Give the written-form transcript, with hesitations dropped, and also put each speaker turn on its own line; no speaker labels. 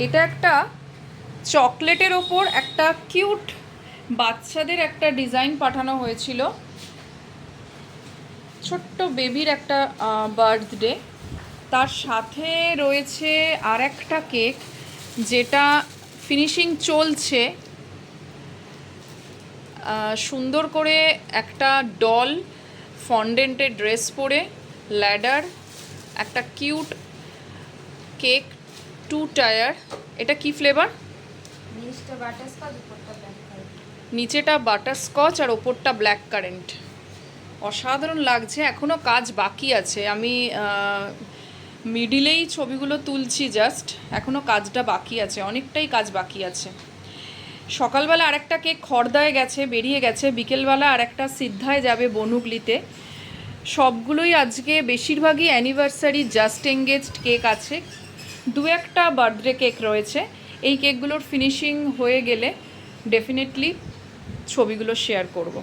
এটা একটা চকলেটের ওপর একটা কিউট বাচ্চাদের একটা ডিজাইন পাঠানো হয়েছিল, ছোট্ট বেবির একটা বার্থডে। তার সাথে রয়েছে আর একটা কেক যেটা ফিনিশিং চলছে। সুন্দর করে একটা ডল ফন্ডেন্টের ড্রেস পরে, ল্যাডার, একটা কিউট কেক, 2 টায়ার। এটা কি ফ্লেভার? নিচেটা বাটারস্কচ আর ওপরটা ব্ল্যাক কারেন্ট। অসাধারণ লাগছে। এখনও কাজ বাকি আছে, আমি মিডিলেই ছবিগুলো তুলছি জাস্ট, এখনও কাজটা বাকি আছে, অনেকটাই কাজ বাকি আছে। সকালবেলা আরেকটা কেক খড়দায় গেছে, বেরিয়ে গেছে। বিকেলবেলা আরেকটা সিদ্ধায় যাবে বনুগলিতে। সবগুলোই আজকে বেশিরভাগই অ্যানিভার্সারি, জাস্ট এঙ্গেজড কেক আছে, 2-একটা বার্থডে কেক রয়েছে। এই কেকগুলোর ফিনিশিং হয়ে গেলে ডেফিনেটলি ছবিগুলো শেয়ার করব।